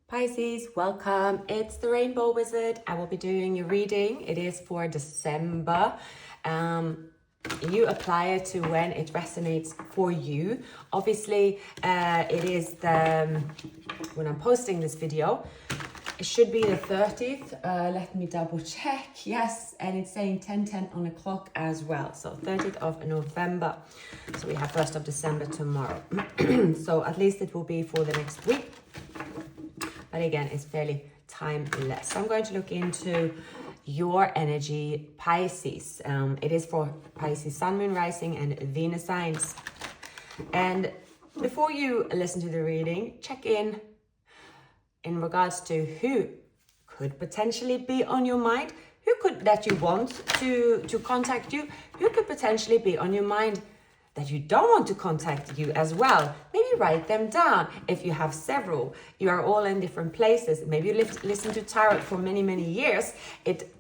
Pisces, welcome. It's the Rainbow Wizard. I will be doing your reading. It is for December. You apply it to when it resonates for you. Obviously, it is when I'm posting this video. It should be the 30th. Let me double check. Yes, and it's saying 10:10 on the clock as well. So 30th of November. So we have 1st of December tomorrow. So at least it will be for the next week. But again, it's fairly timeless. So I'm going to look into your energy, Pisces. It is for Pisces, Sun, Moon, Rising, and Venus signs. And before you listen to the reading, check in regards to who could potentially be on your mind, who could that you want to contact you, who could potentially be on your mind that you don't want to contact you as well. Maybe write them down. If you have several, you are all in different places. Maybe you listen to tarot for many, many years. It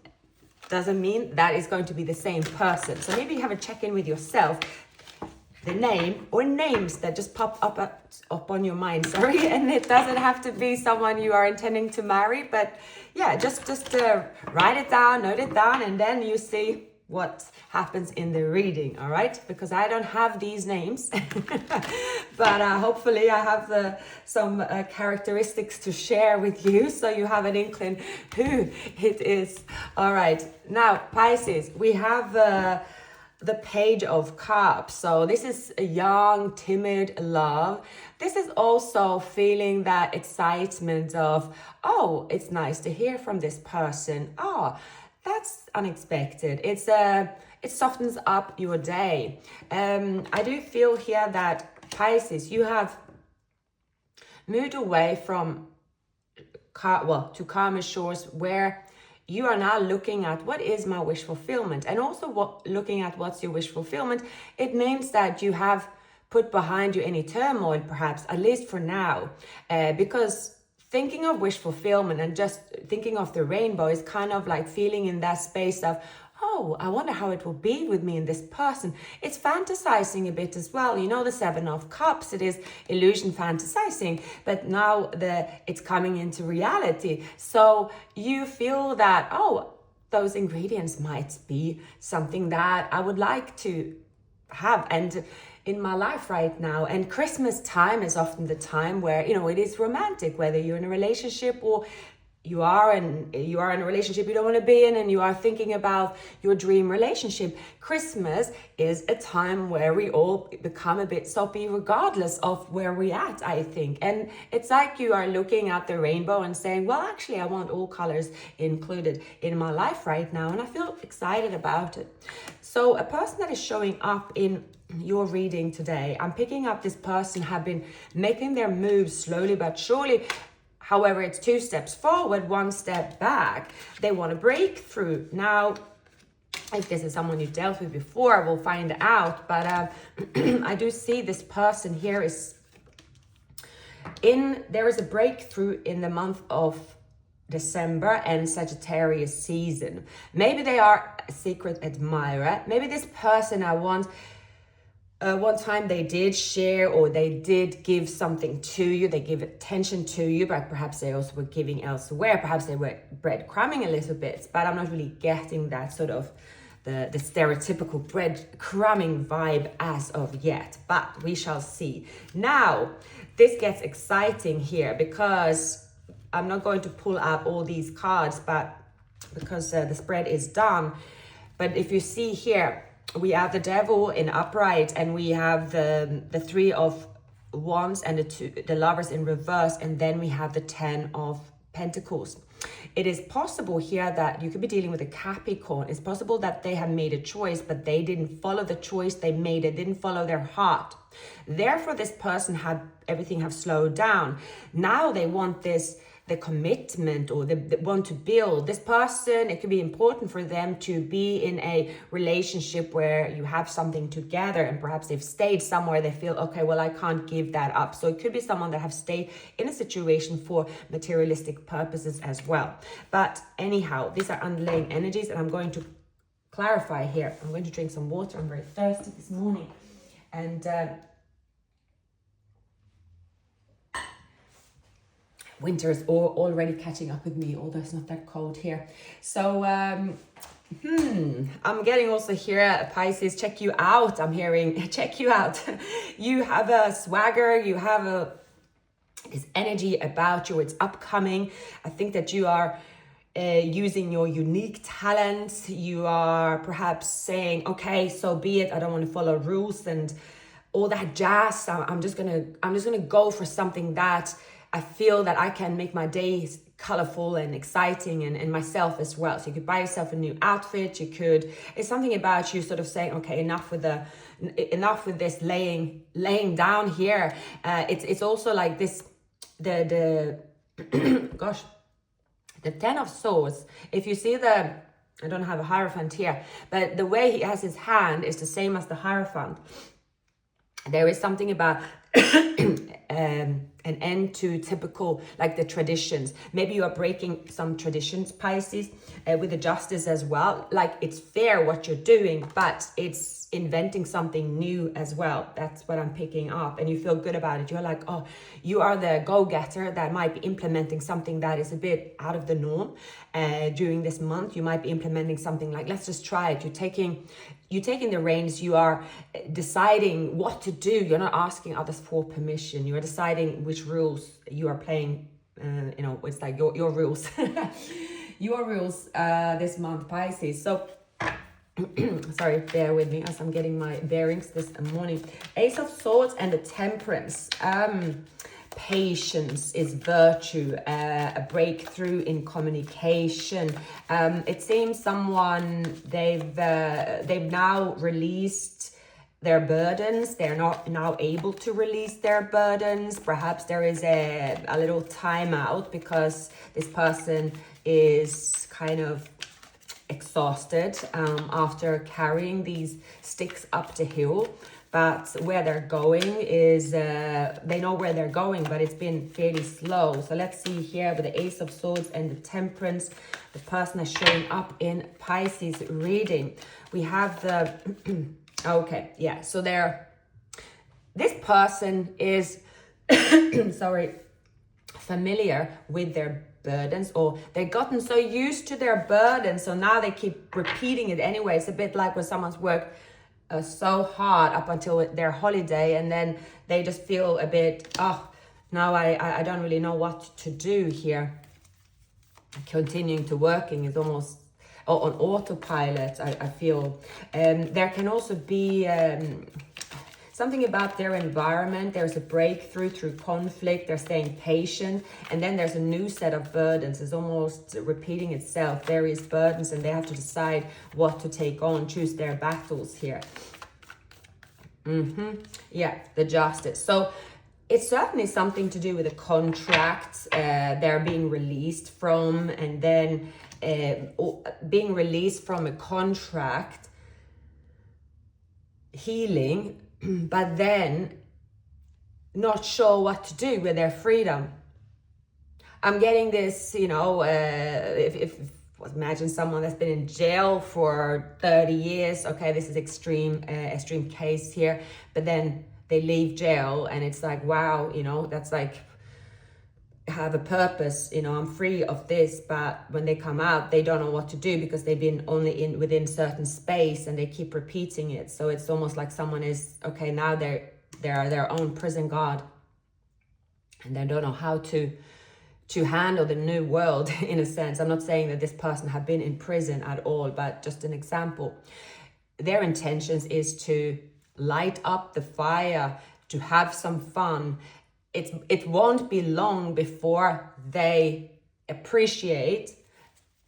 doesn't mean that it's going to be the same person. So maybe you have a check-in with yourself, the name or names that just pop up on your mind, sorry. And it doesn't have to be someone you are intending to marry, but yeah, just write it down, note it down, and then you see what happens in the reading, all right? Because I don't have these names, but hopefully I have some characteristics to share with you, so you have an inkling who it is. All right, now Pisces, we have the Page of Cups. So this is a young, timid love. This is also feeling that excitement of, oh, it's nice to hear from this person. Oh, that's unexpected. It softens up your day. I do feel here that Pisces, you have moved away from to calmer shores, where you are now looking at what is my wish fulfillment, and also looking at what's your wish fulfillment. It means that you have put behind you any turmoil, perhaps, at least for now, because thinking of wish fulfillment and just thinking of the rainbow is kind of like feeling in that space of, oh, I wonder how it will be with me and this person. It's fantasizing a bit as well. You know, the Seven of Cups, it is illusion fantasizing, but now it's coming into reality. So you feel that, oh, those ingredients might be something that I would like to have and in my life right now. And Christmas time is often the time where, you know, it is romantic, whether you're in a relationship or you are in a relationship you don't want to be in, and you are thinking about your dream relationship. Christmas is a time where we all become a bit soppy regardless of where we're at, I think. And it's like you are looking at the rainbow and saying, well, actually, I want all colors included in my life right now, and I feel excited about it. So a person that is showing up in your reading today, I'm picking up this person have been making their moves slowly but surely. However, it's 2 steps forward, 1 step back. They want a breakthrough. Now, if this is someone you've dealt with before, we'll find out. But I do see this person here there is a breakthrough in the month of December and Sagittarius season. Maybe they are a secret admirer. Maybe this person one time they did share, or they did give something to you, they give attention to you, but perhaps they also were giving elsewhere. Perhaps they were breadcrumbing a little bit, but I'm not really getting that sort of the stereotypical breadcrumbing vibe as of yet, but we shall see. Now, this gets exciting here because I'm not going to pull out all these cards, but because the spread is done. But if you see here, we have the Devil in upright, and we have the 3 of Wands and the Lovers in reverse, and then we have the 10 of Pentacles. It is possible here that you could be dealing with a Capricorn. It's possible that they have made a choice, but they didn't follow the choice they made. They didn't follow their heart. Therefore, this person everything have slowed down. Now they want the commitment, or they want to build. This person, it could be important for them to be in a relationship where you have something together, and perhaps they've stayed somewhere they feel, okay, well, I can't give that up. So it could be someone that have stayed in a situation for materialistic purposes as well. But anyhow, these are underlying energies, and I'm going to clarify here. I'm going to drink some water. I'm very thirsty this morning. And winter is already catching up with me, although it's not that cold here. So I'm getting also here, Pisces, check you out. I'm hearing check you out. You have a swagger, you have this energy about you. It's upcoming. I think that you are using your unique talents. You are perhaps saying, okay, so be it, I don't want to follow rules and all that jazz. I'm just gonna go for something that I feel that I can make my days colorful and exciting, and myself as well. So you could buy yourself a new outfit. You could, it's something about you sort of saying, okay, enough with this laying down here. It's also like this, the gosh, the Ten of Swords. If you see I don't have a Hierophant here, but the way he has his hand is the same as the Hierophant. There is something about an end to typical, like the traditions. Maybe you are breaking some traditions, Pisces, with the Justice as well. Like, it's fair what you're doing, but it's inventing something new as well. That's what I'm picking up, and you feel good about it. You're like, oh, you are the go-getter that might be implementing something that is a bit out of the norm. During this month, you might be implementing something like, let's just try it. You're taking the reins. You are deciding what to do. You're not asking others for permission. You are deciding which rules you are playing. It's like your rules. Your rules this month, Pisces. So sorry, bear with me as I'm getting my bearings this morning. Ace of Swords and the Temperance. Patience is virtue, a breakthrough in communication. It seems they've now released their burdens. They're not now able to release their burdens. Perhaps there is a little timeout because this person is kind of exhausted after carrying these sticks up the hill. But where they're going is, they know where they're going, but it's been fairly slow. So let's see here with the Ace of Swords and the Temperance, the person is showing up in Pisces reading. We have the, okay, yeah, so this person is, sorry, familiar with their burdens, or they've gotten so used to their burdens, so now they keep repeating it anyway. It's a bit like when someone's worked so hard up until their holiday, and then they just feel a bit, now I don't really know what to do here. Continuing to working is almost on autopilot, I feel. There can also be something about their environment. There's a breakthrough through conflict. They're staying patient. And then there's a new set of burdens. It's almost repeating itself, various burdens, and they have to decide what to take on, choose their battles here. Yeah, the Justice. So it's certainly something to do with a contract they're being released from, and then being released from a contract, healing, but then not sure what to do with their freedom. I'm getting this, if imagine someone that's been in jail for 30 years. Okay, this is extreme case here, but then they leave jail and it's like, wow, that's like, have a purpose, I'm free of this, but when they come out, they don't know what to do because they've been only within certain space and they keep repeating it. So it's almost like someone is, okay, now they're their own prison guard and they don't know how to handle the new world in a sense. I'm not saying that this person have been in prison at all, but just an example. Their intentions is to light up the fire, to have some fun. It won't be long before they appreciate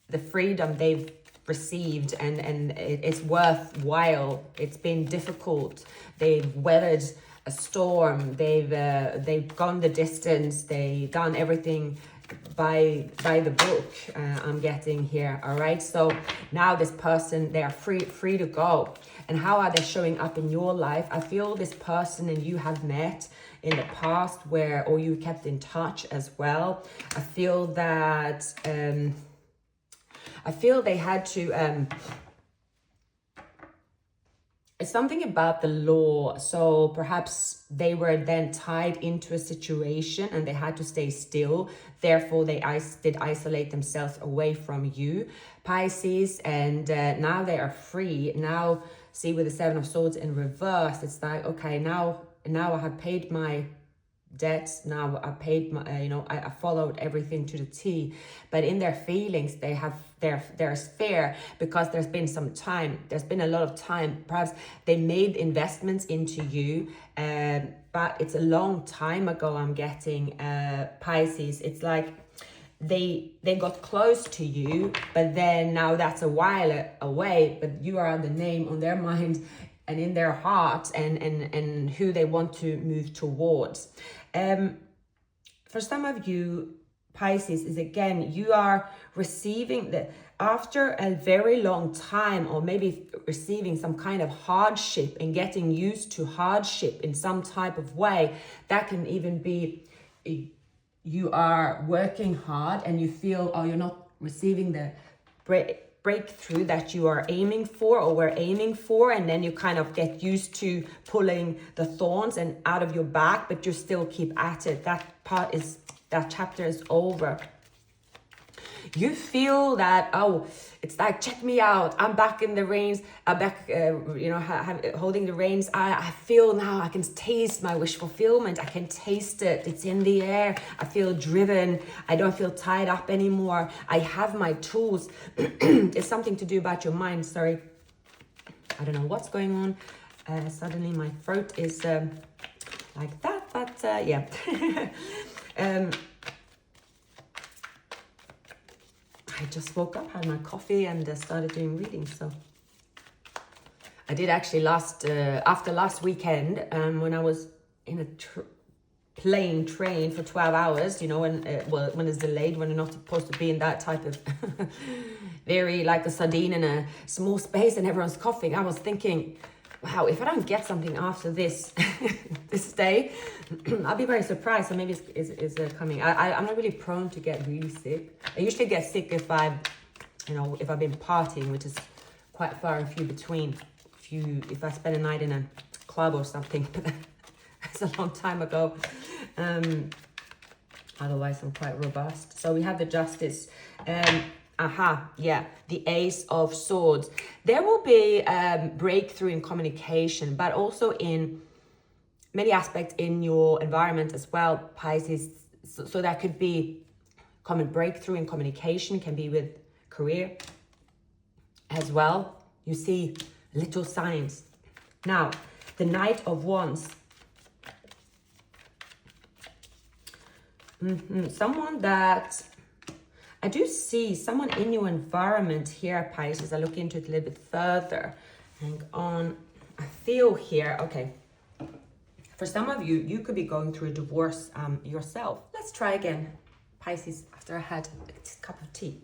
the freedom they've received, and it's worthwhile. It's been difficult. They've weathered a storm. They've gone the distance. They've done everything by the book. I'm getting here. All right. So now this person, they are free to go. And how are they showing up in your life? I feel this person and you have met in the past or you kept in touch as well. I feel that they had to it's something about the law. So perhaps they were then tied into a situation and they had to stay still. Therefore, they did isolate themselves away from you, Pisces. And now they are free. Now, see, with the Seven of Swords in reverse, it's like, okay, now I have paid my debts. Now I paid my, I followed everything to the T. But in their feelings, they have there's fear, because there's been some time. There's been a lot of time. Perhaps they made investments into you, but it's a long time ago. I'm getting Pisces. It's like they got close to you, but then now that's a while away. But you are the name on their mind and in their heart, and who they want to move towards. For some of you, Pisces, is again, you are receiving after a very long time, or maybe receiving some kind of hardship and getting used to hardship in some type of way. That can even be you are working hard and you feel, oh, you're not receiving the breakthrough that you are aiming for, or were aiming for, and then you kind of get used to pulling the thorns and out of your back, but you still keep at it. That chapter is over. You feel that, oh, it's like, check me out, I'm back in the reins, I'm back, holding the reins. I feel now, I can taste my wish fulfillment. I can taste it. It's in the air. I feel driven. I don't feel tied up anymore. I have my tools. It's something to do about your mind. Sorry, I don't know what's going on. Suddenly my throat is like that, but yeah. I just woke up, had my coffee, and started doing readings. So I did actually after last weekend, when I was in a plane train for 12 hours, when it's delayed, when you're not supposed to be in that type of very like a sardine in a small space and everyone's coughing. I was thinking, wow, if I don't get something after this this day, I'll be very surprised. So maybe it's coming. I'm not really prone to get really sick. I usually get sick if I've been partying, which is quite far and few between. If I spend a night in a club or something, but that's a long time ago. Otherwise, I'm quite robust. So we have the Justice. The Ace of Swords. There will be breakthrough in communication, but also in many aspects in your environment as well, Pisces. So that could be common breakthrough in communication, can be with career as well. You see little signs. Now, the Knight of Wands. Someone that I do see someone in your environment here, Pisces. I look into it a little bit further. Hang on. I feel here, okay. For some of you, you could be going through a divorce yourself. Let's try again, Pisces, after I had a cup of tea.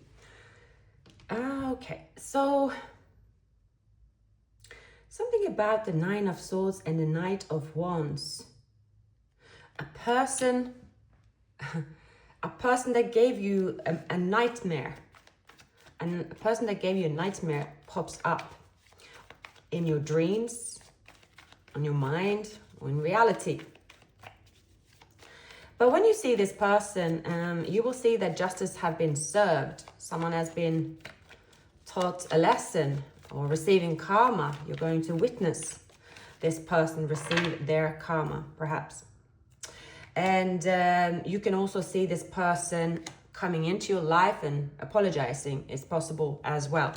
Okay, so something about the Nine of Swords and the Knight of Wands. A person that gave you a nightmare, and a person that gave you a nightmare pops up in your dreams, on your mind, or in reality. But when you see this person, you will see that justice have been served. Someone has been taught a lesson or receiving karma. You're going to witness this person receive their karma, perhaps. And you can also see this person coming into your life and apologizing is possible as well.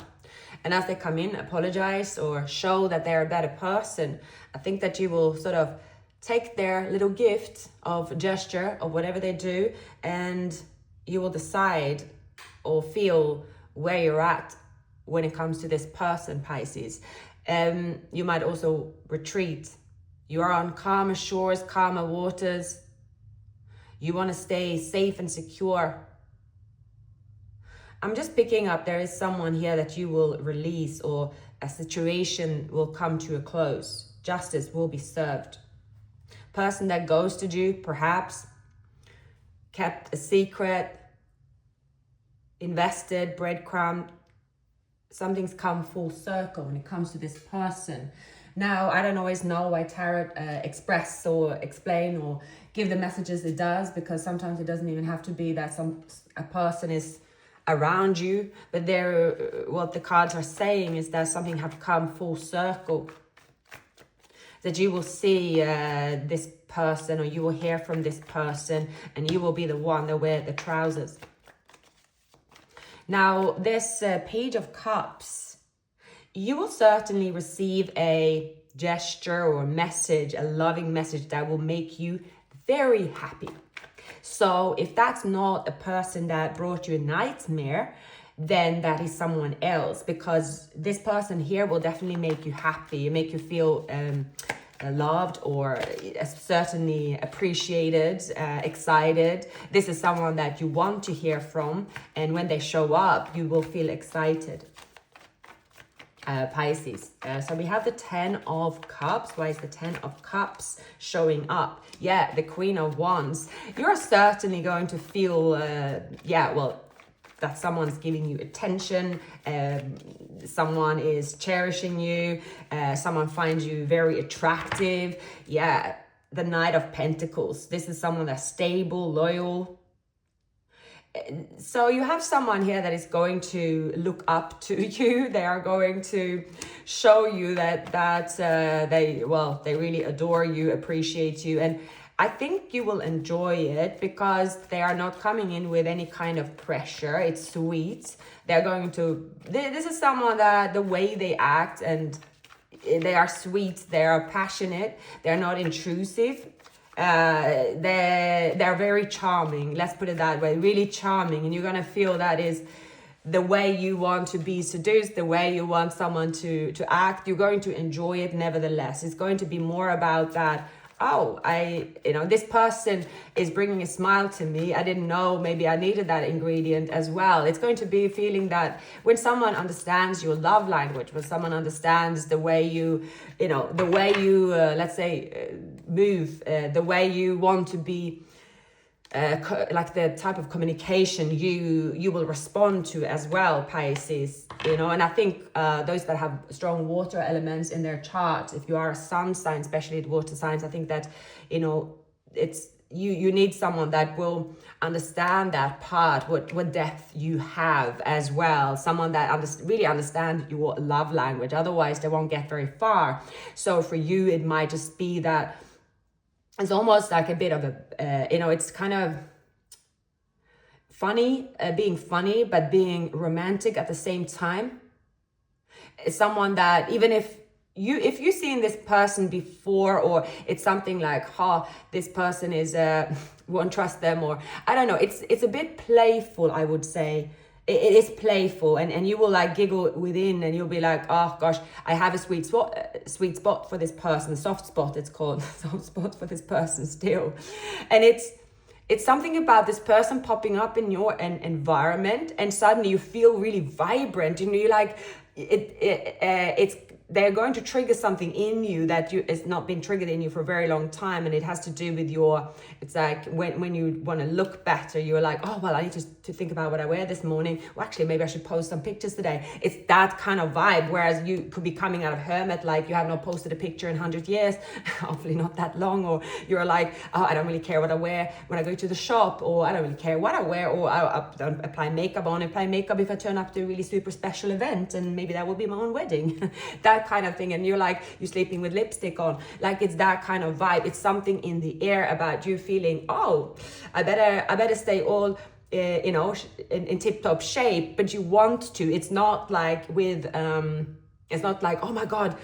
And as they come in, apologize or show that they're a better person, I think that you will sort of take their little gift of gesture or whatever they do, and you will decide or feel where you're at when it comes to this person, Pisces. You might also retreat. You are on calmer shores, calmer waters. You want to stay safe and secure. I'm just picking up, there is someone here that you will release, or a situation will come to a close. Justice will be served. Person that ghosted you, perhaps, kept a secret, invested, breadcrumb. Something's come full circle when it comes to this person. Now, I don't always know why tarot express or explain or give the messages it does, because sometimes it doesn't even have to be that a person is around you, but what the cards are saying is that something have come full circle, that you will see this person, or you will hear from this person, and you will be the one that wear the trousers. Now, this Page of Cups, you will certainly receive a gesture or message, a loving message that will make you very happy. So if that's not a person that brought you a nightmare, then that is someone else, because this person here will definitely make you happy, make you feel loved, or certainly appreciated, excited. This is someone that you want to hear from, and when they show up, you will feel excited. Pisces. So we have the 10 of Cups. Why is the 10 of Cups showing up? Yeah, the Queen of Wands. You're certainly going to feel, that someone's giving you attention, someone is cherishing you, someone finds you very attractive. Yeah, the Knight of Pentacles. This is someone that's stable, loyal. So you have someone here that is going to look up to you. They are going to show you that they really adore you, appreciate you, and I think you will enjoy it because they are not coming in with any kind of pressure. It's sweet. They're going to, this is someone that the way they act, and they are sweet, they are passionate, they're not intrusive. They're very charming, let's put it that way, really charming, and you're gonna feel that is the way you want to be seduced, the way you want someone to act. You're going to enjoy it nevertheless. It's going to be more about that, this person is bringing a smile to me. I didn't know, maybe I needed that ingredient as well. It's going to be feeling that when someone understands your love language, when someone understands the way you move, the way you want to be, like the type of communication you will respond to as well, Pisces. And I think those that have strong water elements in their chart, if you are a sun sign, especially the water signs, I think that it's you need someone that will understand that part, what depth you have as well, someone that really understands your love language. Otherwise they won't get very far. So for you, it might just be that it's almost like a bit of it's kind of funny, being funny, but being romantic at the same time. It's someone that even if you've seen this person before, or it's something like, this person is, won't trust them, or I don't know. It's a bit playful, I would say. It is playful, and you will like giggle within, and you'll be like, oh gosh, I have a sweet spot for this person, soft spot it's called, soft spot for this person still. And it's something about this person popping up in your environment, and suddenly you feel really vibrant, you're like, they're going to trigger something in you that it's not been triggered in you for a very long time, and it has to do with it's like when you want to look better, you're like, oh well, I need to think about what I wear this morning. Well, actually, maybe I should post some pictures today. It's that kind of vibe, whereas you could be coming out of hermit, like you have not posted a picture in 100 years, hopefully not that long, or you're like, oh, I don't really care what I wear when I go to the shop, or I don't really care what I wear, or I don't apply makeup if I turn up to a really super special event, and maybe that will be my own wedding. That kind of thing. And you're like, you're sleeping with lipstick on, like it's that kind of vibe. It's something in the air about you feeling, oh, I better stay all in tip-top shape, but you want to. It's not like it's not like, oh my god,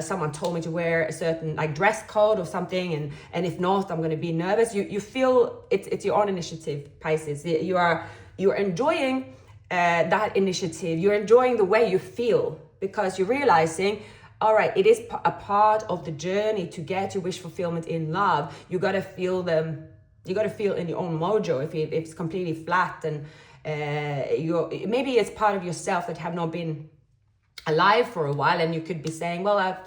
someone told me to wear a certain like dress code or something, and if not, I'm going to be nervous. You feel it's your own initiative, Pisces. You're enjoying that initiative. You're enjoying the way you feel, because you're realizing, all right, it is a part of the journey to get your wish fulfillment in love. You got to feel you got to feel in your own mojo. If it's completely flat, and maybe it's part of yourself that have not been alive for a while, and you could be saying, well,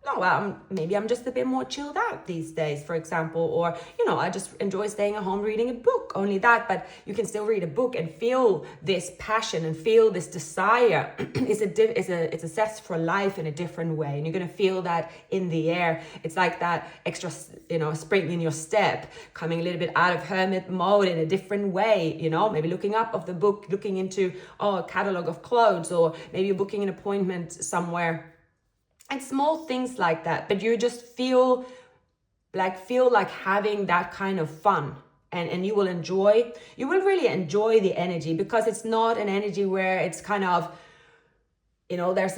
no, maybe I'm just a bit more chilled out these days, for example, or, you know, I just enjoy staying at home reading a book, only that. But you can still read a book and feel this passion and feel this desire. It's a zest for life in a different way, and you're going to feel that in the air. It's like that extra, you know, spring in your step, coming a little bit out of hermit mode in a different way, you know, maybe looking up of the book, looking into, a catalog of clothes, or maybe you're booking an appointment somewhere. And small things like that, but you just feel like having that kind of fun, and you will really enjoy the energy, because it's not an energy where it's kind of, you know, there's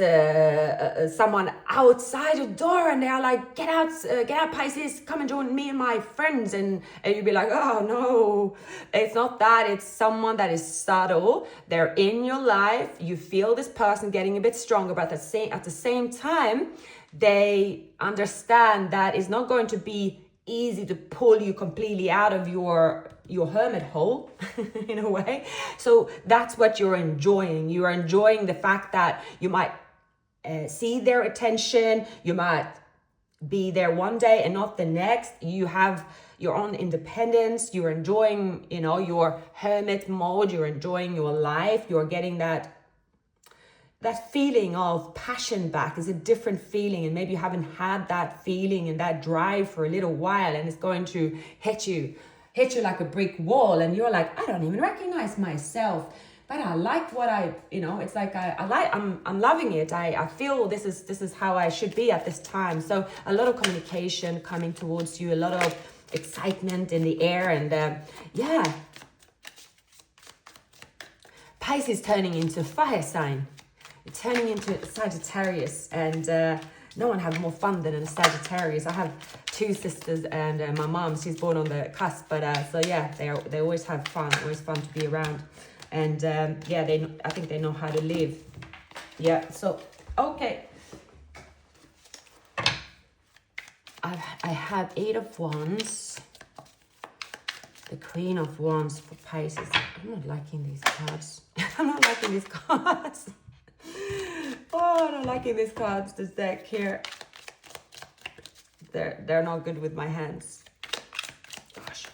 someone outside the door and they're like, get out Pisces, come and join me and my friends, and you'd be like, oh no. It's not that. It's someone that is subtle. They're in your life. You feel this person getting a bit stronger, but at the same time, they understand that it's not going to be easy to pull you completely out of your hermit hole in a way. So that's what you're enjoying. You are enjoying the fact that you might see their attention. You might be there one day and not the next. You have your own independence. You're enjoying, you know, your hermit mode. You're enjoying your life. You're getting that feeling of passion back. Is a different feeling, and maybe you haven't had that feeling and that drive for a little while, and it's going to hit you like a brick wall, and you're like, I don't even recognize myself, but I like what it's like I'm loving it. I feel this is how I should be at this time. So a lot of communication coming towards you, a lot of excitement in the air, and Pisces turning into fire sign. Turning into Sagittarius, and no one has more fun than a Sagittarius. I have two sisters, and my mom, she's born on the cusp, but so yeah, they always have fun, always fun to be around, and I think they know how to live. Yeah, so okay, I have 8 of Wands, the Queen of Wands for Pisces. I'm not liking these cards. I'm not liking these cards. Oh, I'm not liking these cards, this deck here. They're not good with my hands. Gosh.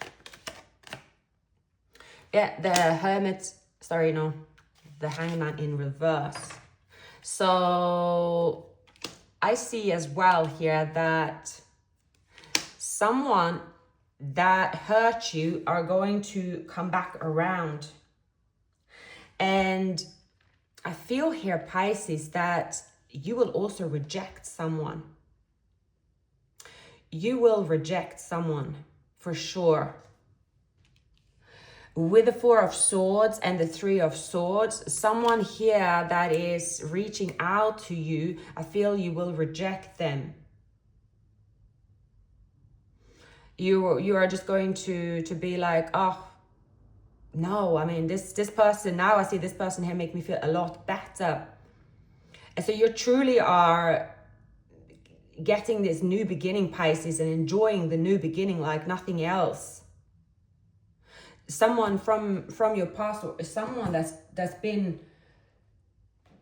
Yeah, the Hermit, the Hangman in reverse. So I see as well here that someone that hurt you are going to come back around. And I feel here, Pisces, that you will also reject someone. You will reject someone for sure. With the 4 of Swords and the 3 of Swords, someone here that is reaching out to you, I feel you will reject them. You are just going to be like, oh, no, I mean, this person, now I see this person here make me feel a lot better. And so you truly are getting this new beginning, Pisces, and enjoying the new beginning like nothing else. Someone from your past, or someone that's been,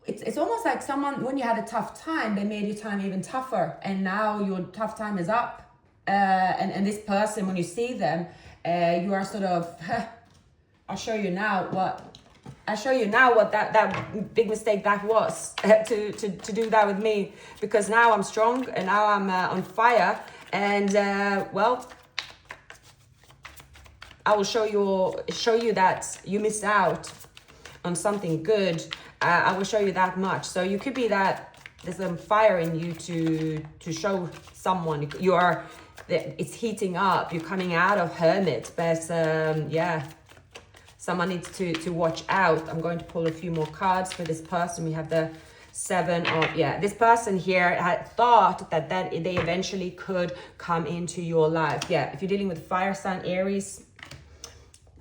it's almost like someone, when you had a tough time, they made your time even tougher, and now your tough time is up. And this person, when you see them, you are sort of, I'll show you now what that big mistake that was, to do that with me, because now I'm strong and now I'm on fire, and well, I will show you that you missed out on something good. I will show you that much. So you could be that there's some fire in you to show someone it's heating up. You're coming out of Hermit, but someone needs to watch out. I'm going to pull a few more cards for this person. We have the 7 of, this person here had thought that they eventually could come into your life. Yeah, if you're dealing with fire sign, Aries,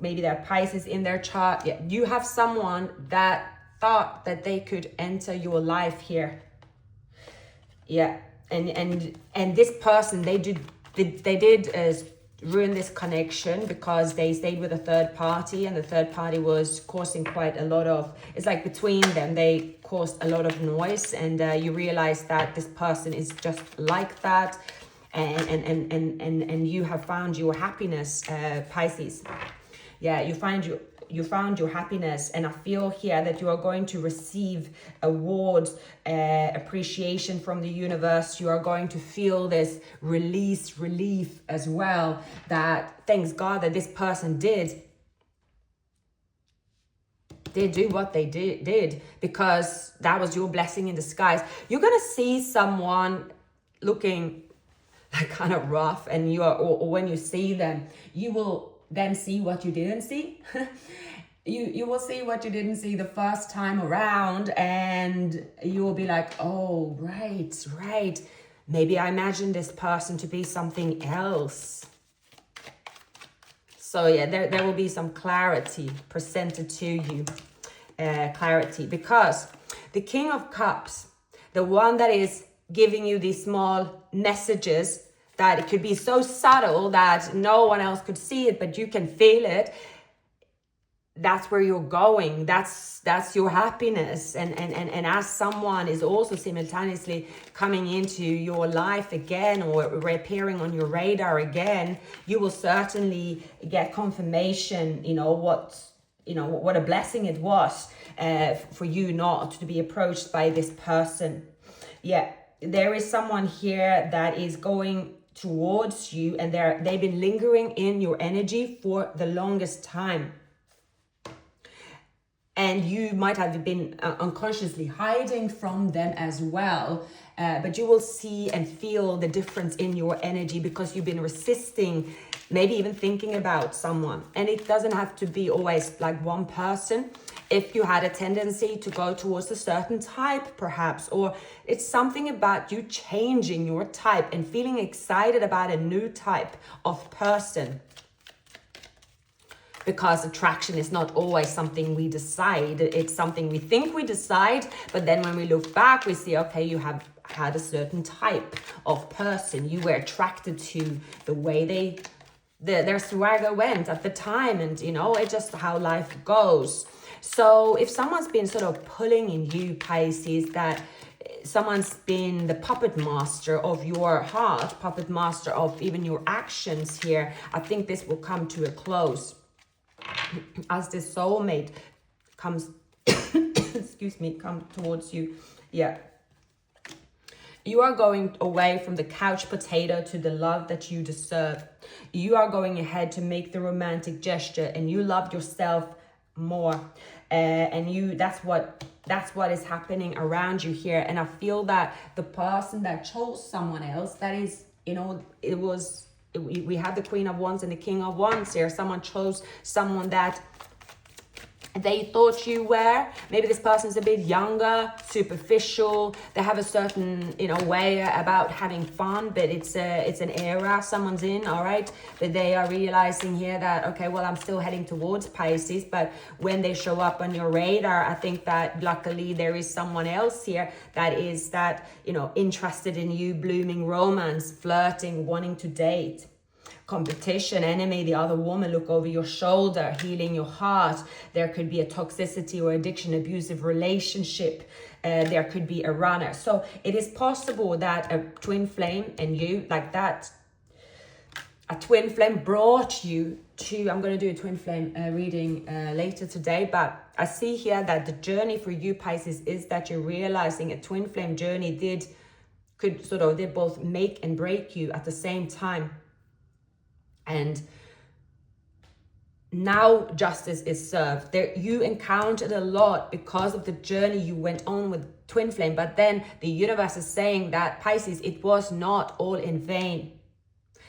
maybe there are Pisces in their chart. Yeah, you have someone that thought that they could enter your life here. Yeah, and this person, they did ruin this connection because they stayed with a third party, and the third party was causing quite a lot of, it's like between them they caused a lot of noise, and you realize that this person is just like that, and you have found your happiness, Pisces. Yeah, you found your happiness, and I feel here that you are going to receive awards, appreciation from the universe. You are going to feel this relief as well, that thanks God that this person did do what they did, because that was your blessing in disguise. You're gonna see someone looking like kind of rough, and or when you see them, you will then see what you didn't see. you will see what you didn't see the first time around, and you will be like, oh, right, maybe I imagined this person to be something else. So yeah, there will be some clarity presented to you, clarity, because the King of Cups, the one that is giving you these small messages, that it could be so subtle that no one else could see it, but you can feel it. That's where you're going. That's your happiness. And as someone is also simultaneously coming into your life again, or reappearing on your radar again, you will certainly get confirmation, what a blessing it was for you not to be approached by this person. Yeah, there is someone here that is going towards you, and they've been lingering in your energy for the longest time, and you might have been unconsciously hiding from them as well, but you will see and feel the difference in your energy, because you've been resisting maybe even thinking about someone. And it doesn't have to be always like one person. If you had a tendency to go towards a certain type, perhaps, or it's something about you changing your type and feeling excited about a new type of person. Because attraction is not always something we decide. It's something we think we decide, but then when we look back, we see, okay, you have had a certain type of person. You were attracted to the way their swagger went at the time, and it's just how life goes. So if someone's been sort of pulling in you, Pisces, that someone's been the puppet master of your heart, puppet master of even your actions here, I think this will come to a close as this soulmate comes, come towards you. Yeah. You are going away from the couch potato to the love that you deserve. You are going ahead to make the romantic gesture, and you love yourself more. And that's what is happening around you here. And I feel that the person that chose someone else, that is, we have the Queen of Wands and the King of Wands here. Someone chose someone that they thought you were. Maybe this person's a bit younger, superficial. They have a certain, way about having fun, but it's an era someone's in, all right? But they are realizing here that, okay, well, I'm still heading towards Pisces, but when they show up on your radar, I think that luckily there is someone else here that is interested in you, blooming romance, flirting, wanting to date. Competition, enemy, the other woman, look over your shoulder, healing your heart. There could be a toxicity or addiction, abusive relationship. There could be a runner. So it is possible that a twin flame and you, like that, a twin flame brought you to, I'm going to do a twin flame reading later today, but I see here that the journey for you, Pisces, is that you're realizing a twin flame journey they both make and break you at the same time. And now justice is served. There, you encountered a lot because of the journey you went on with twin flame. But then the universe is saying that, Pisces, it was not all in vain.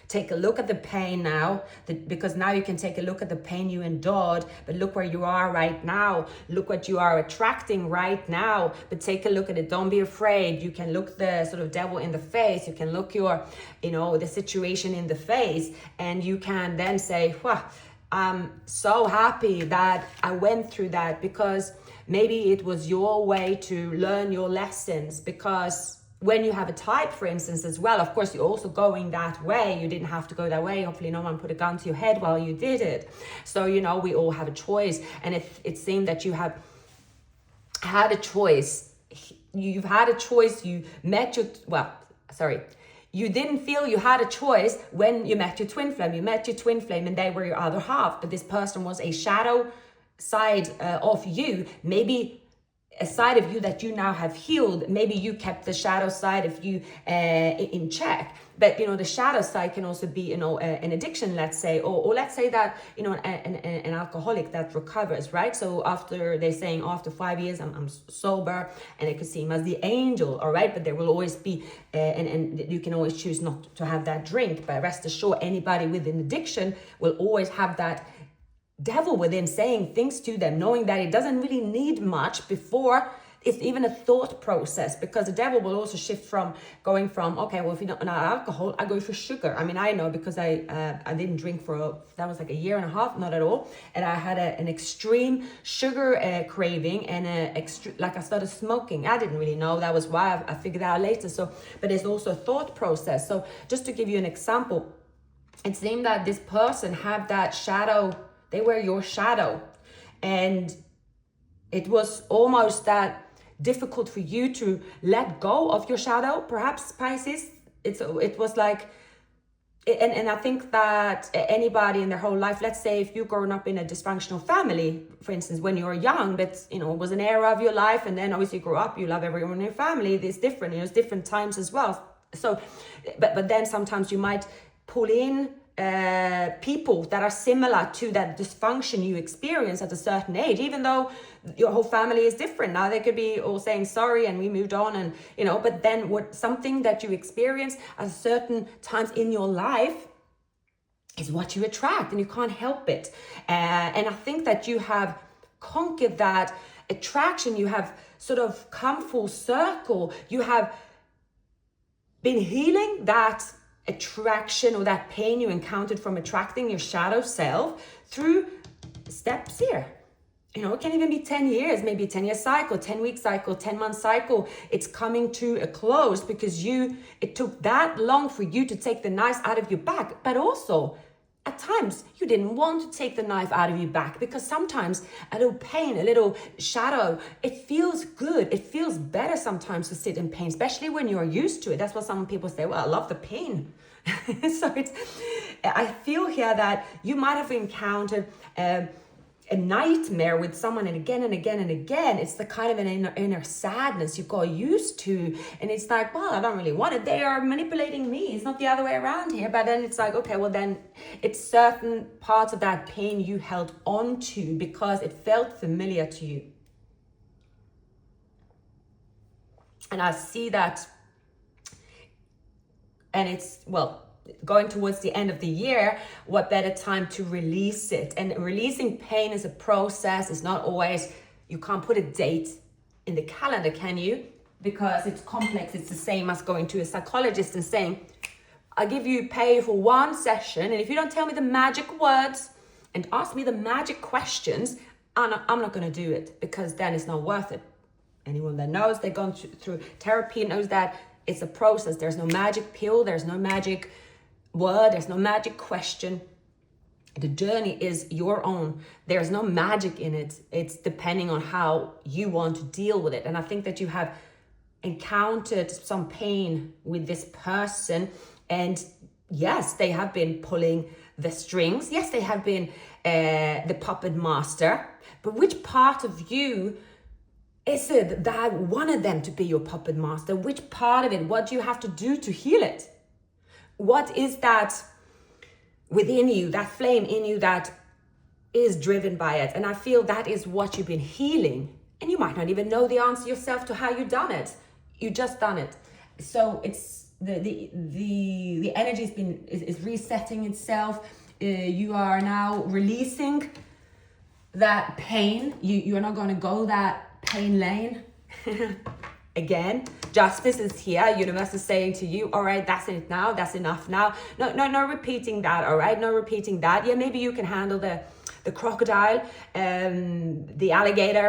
Take a look at the pain now, because now you can take a look at the pain you endured, but look where you are right now. Look what you are attracting right now, but take a look at it. Don't be afraid. You can look the sort of devil in the face. You can look the situation in the face, and you can then say, wow, I'm so happy that I went through that, because maybe it was your way to learn your lessons, because when you have a type, for instance, as well, of course, you're also going that way. You didn't have to go that way. Hopefully no one put a gun to your head while you did it. So, you know, we all have a choice. And it seemed that you have had a choice. You've had a choice. You met your, you didn't feel you had a choice when you met your twin flame. You met your twin flame and they were your other half. But this person was a shadow side of you. Maybe a side of you that you now have healed. Maybe you kept the shadow side of you in check. But, you know, the shadow side can also be, you know, an addiction, let's say, or let's say that, you know, an alcoholic that recovers, right? So after, they're saying after 5 years, I'm sober, and they could see him as the angel, all right? But there will always be, and you can always choose not to have that drink. But rest assured, anybody with an addiction will always have that devil within saying things to them, knowing that it doesn't really need much before it's even a thought process, because the devil will also shift from going from, okay, well, if you're not alcohol, I go for sugar. I mean, I know, because I didn't drink for that was like a year and a half, not at all, and I had an extreme sugar craving, and I started smoking. I didn't really know that was why. I figured out later. So, but it's also a thought process. So just to give you an example, it seemed that this person had that shadow. They were your shadow, and it was almost that difficult for you to let go of your shadow, perhaps, Pisces. It was like, and I think that anybody in their whole life, let's say if you've grown up in a dysfunctional family, for instance, when you were young, but, you know, it was an era of your life, and then obviously you grew up, you love everyone in your family. It's different, you know, it's different times as well. So, but then sometimes you might pull in people that are similar to that dysfunction you experience at a certain age, even though your whole family is different. Now they could be all saying sorry and we moved on, and, you know, but then something that you experience at certain times in your life is what you attract, and you can't help it. And I think that you have conquered that attraction. You have sort of come full circle. You have been healing that attraction or that pain you encountered from attracting your shadow self through steps here. You know, it can even be 10 years, maybe a 10-year cycle, 10-week cycle, 10-month cycle. It's coming to a close because it took that long for you to take the knife out of your back. But also, at times, you didn't want to take the knife out of your back, because sometimes a little pain, a little shadow, it feels good. It feels better sometimes to sit in pain, especially when you're used to it. That's what some people say, well, I love the pain. So I feel here that you might have encountered a nightmare with someone, and again and again and again, it's the kind of an inner sadness you got used to, and it's like, well, I don't really want it. They are manipulating me. It's not the other way around here. But then it's like, okay, well, then it's certain parts of that pain you held on to because it felt familiar to you. And I see that, and it's, well, going towards the end of the year, what better time to release it? And releasing pain is a process. It's not always, you can't put a date in the calendar, can you? Because it's complex. It's the same as going to a psychologist and saying, I give you pay for one session, and if you don't tell me the magic words and ask me the magic questions, I'm not going to do it, because then it's not worth it. Anyone that knows they've gone through therapy knows that it's a process. There's no magic pill. There's no magic word. There's no magic question. The journey is your own. There's no magic in it. It's depending on how you want to deal with it. And I think that you have encountered some pain with this person. And yes, they have been pulling the strings. Yes, they have been the puppet master. But which part of you is it that wanted them to be your puppet master? Which part of it? What do you have to do to heal it? What is that within you, that flame in you that is driven by it? And I feel that is what you've been healing. And you might not even know the answer yourself to how you've done it. You just done it. So it's the energy is resetting itself. You are now releasing that pain. You are not going to go that pain lane again. Justice is here. Universe is saying to you, all right, that's it now. That's enough now. No repeating that. All right, no repeating that. Yeah, maybe you can handle the the crocodile, the alligator,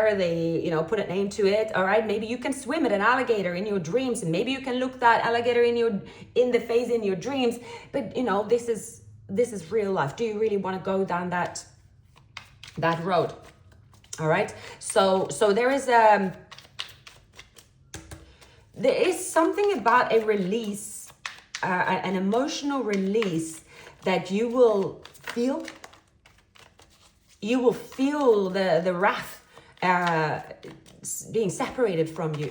put a name to it. All right, maybe you can swim at an alligator in your dreams, and maybe you can look that alligator in the face in your dreams. But this is real life. Do you really want to go down that road? All right. So there is something about a release, an emotional release that you will feel. You will feel the wrath being separated from you.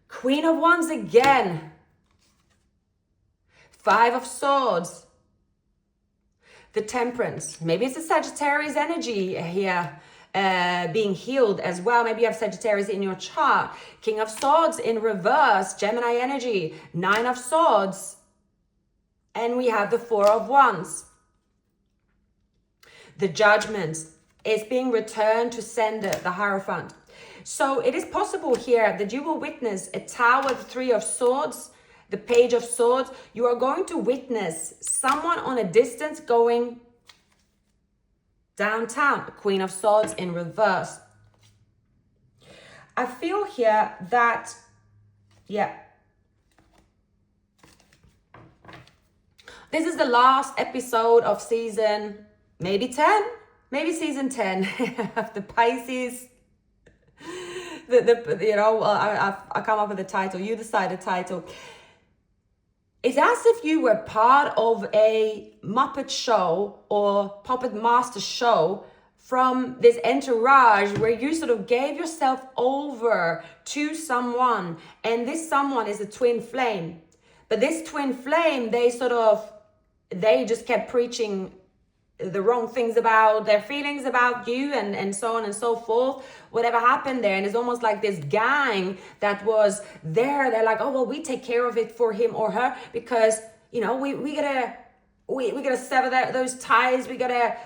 Queen of Wands again. 5 of Swords. The Temperance. Maybe it's a Sagittarius energy here. Being healed as well. Maybe you have Sagittarius in your chart. King of Swords in reverse, Gemini energy. 9 of Swords, and we have the 4 of Wands. The Judgment is being returned to sender, the Hierophant. So it is possible here that you will witness a Tower, the 3 of Swords, the Page of Swords. You are going to witness someone on a distance going downtown. Queen of Swords in reverse. I feel here that, this is the last episode of season, maybe 10, maybe season 10 of the Pisces. I come up with the title. You decide the title. It's as if you were part of a Muppet show or Puppet Master show from this entourage where you sort of gave yourself over to someone, and this someone is a twin flame. But this twin flame, they just kept preaching the wrong things about their feelings about you and so on and so forth, whatever happened there. And it's almost like this gang that was there. They're like, oh, well, we take care of it for him or her because, we gotta sever those ties.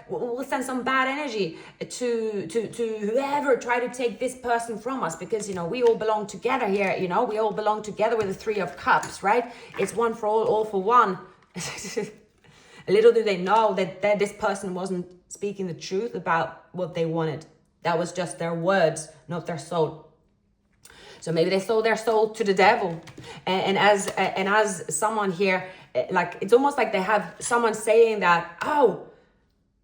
We'll send some bad energy to whoever tried to take this person from us because, we all belong together here. We all belong together with the 3 of Cups, right? It's one for all for one. Little do they know that this person wasn't speaking the truth about what they wanted. That was just their words, not their soul. So maybe they sold their soul to the devil. And as someone here, like it's almost like they have someone saying that, oh,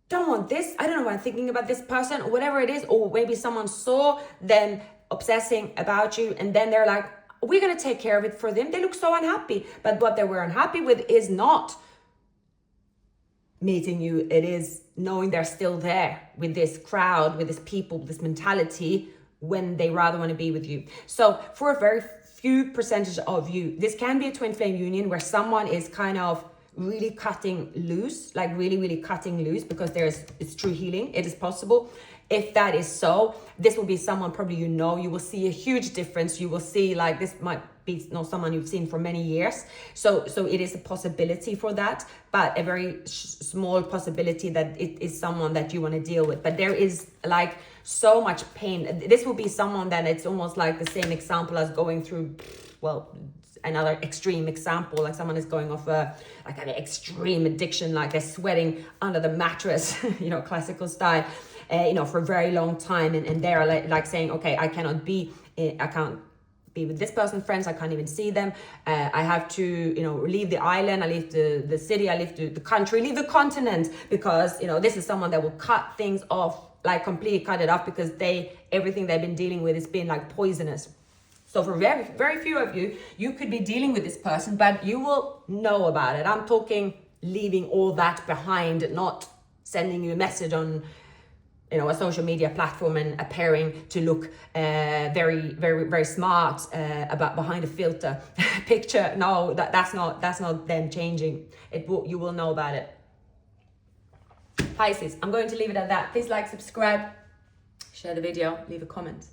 don't want this. I don't know what I'm thinking about this person or whatever it is. Or maybe someone saw them obsessing about you and then they're like, we're going to take care of it for them. They look so unhappy. But what they were unhappy with is not meeting you. It is knowing they're still there with this crowd, with this people, this mentality when they rather want to be with you. So for a very few percentage of you, this can be a twin flame union where someone is kind of really cutting loose, like really, really cutting loose because it's true healing. It is possible. If that is so, this will be someone probably you will see a huge difference. You will see like this might be someone you've seen for many years. So it is a possibility for that, but a very small possibility that it is someone that you want to deal with. But there is like so much pain. This will be someone that it's almost like the same example as going through, well, another extreme example, like someone is going off like an extreme addiction, like they're sweating under the mattress, classical style, for a very long time. And they're like saying, okay, I can't be with this person, friends, I can't even see them. I have to, leave the island, I leave the city, I leave the country, leave the continent, because, this is someone that will cut things off, like completely cut it off because everything they've been dealing with has been like poisonous. So for very, very few of you, you could be dealing with this person, but you will know about it. I'm talking leaving all that behind, not sending you a message on, a social media platform and appearing to look very, very, very smart about behind a filter picture. No, that's not them changing. You will know about it. Pisces, I'm going to leave it at that. Please like, subscribe, share the video, leave a comment.